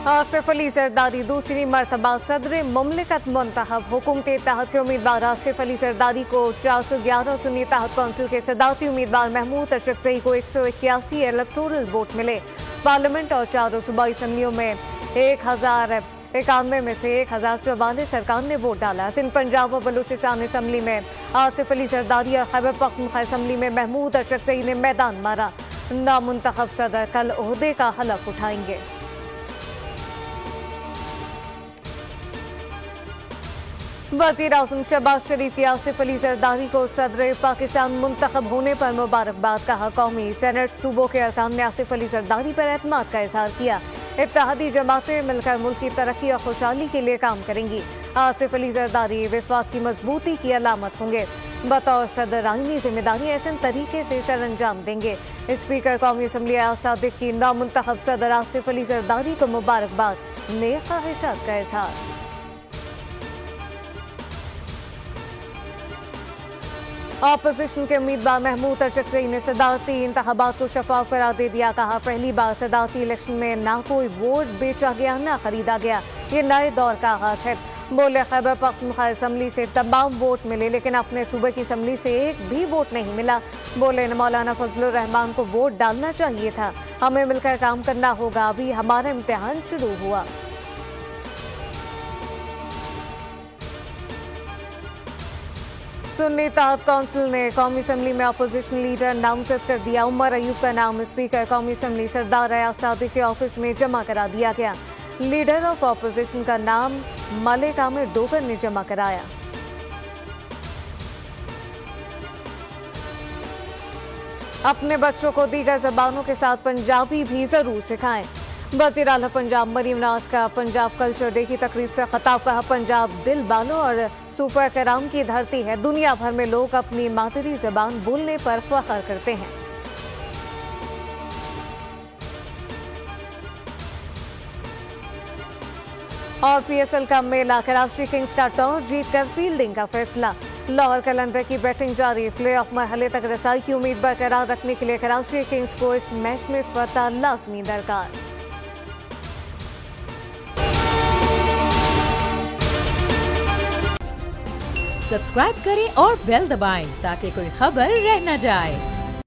आसिफ अली जरदारी दूसरी मरतबा सदर मुमलिकत मुंतखब। हुकूमत इत्तेहाद के उम्मीदवार आसिफ अली जरदारी को 411 सुन्नी इत्तेहाद कौंसिल के सदारती उम्मीदवार महमूद अशरफजई को 181 इलेक्टोरल वोट मिले। पार्लियामेंट और चारों सूबाई असम्बलियों में 1091 में से 1044 सरकार ने वोट डाला। सिंध, पंजाब और बलूचिस्तान असम्बली में आसिफ अली जरदारी और खैबर पख्तूनख्वा असम्बली में महमूद अशरफजई ने मैदान मारा। नामुंतखब सदर कल ओहदे का हलफ उठाएंगे। वज़ीर आज़म शहबाज शरीफ की आसिफ अली जरदारी को सदर पाकिस्तान मुंतखब होने पर मुबारकबाद। कहा, कौमी सेनेट सूबों के अरकान ने आसिफ अली जरदारी पर एतमाद का इजहार किया। इत्तेहादी जमातें मिलकर मुल्क की तरक्की और खुशहाली के लिए काम करेंगी। आसिफ अली जरदारी वफाक की मजबूती की अलामत होंगे। बतौर सदर आईनी जिम्मेदारी ऐसे तरीके से सर अंजाम देंगे। स्पीकर कौमी असम्बली सादिक की नामुंतखब सदर आसिफ अली जरदारी को मुबारकबाद, नेक ख्वाहिशात का इजहार। अपोजिशन के उम्मीदवार महमूद अशरफजई ने सदारती इंतखाबात को शफाफ करार दे दिया। कहा, पहली बार सदारती इलेक्शन में ना कोई वोट बेचा गया ना खरीदा गया, ये नए दौर का आगाज है। बोले, खैबर पख्तूनख्वा असम्बली से तमाम वोट मिले लेकिन अपने सूबे की असम्बली से एक भी वोट नहीं मिला। बोले, मौलाना फजलुर रहमान को वोट डालना चाहिए था। हमें मिलकर काम करना होगा, अभी हमारा इम्तिहान शुरू हुआ। सुन्नी इत्तेहाद कौंसिल ने कौमी असम्बली में अपोजिशन लीडर नामजद कर दिया। उमर अयूब का नाम स्पीकर कौमी असम्बली सरदार अयाज सादिक के ऑफिस में जमा करा दिया गया। लीडर ऑफ अपोजिशन का नाम मलिक आमिर डोगर ने जमा कराया। अपने बच्चों को दीगर जबानों के साथ पंजाबी भी जरूर सिखाएं। वज़ीर आला पंजाब मरीम नवाज का पंजाब कल्चर डे की तकरीब से खिताब। कहा, पंजाब दिल बालों और सुपर कराम की धरती है। दुनिया भर में लोग अपनी मादरी जबान बोलने पर फख्र करते हैं। और PSL का मेला, कराची किंग्स का टॉस जीतकर फील्डिंग का फैसला। लाहौर कलंदर की बैटिंग जारी। प्लेऑफ मरहले तक रसाई की उम्मीद बरकरार रखने के लिए कराची किंग्स को इस मैच में फतह लाजमी दरकार। सब्सक्राइब करें और बेल दबाएं ताकि कोई खबर रह न जाए।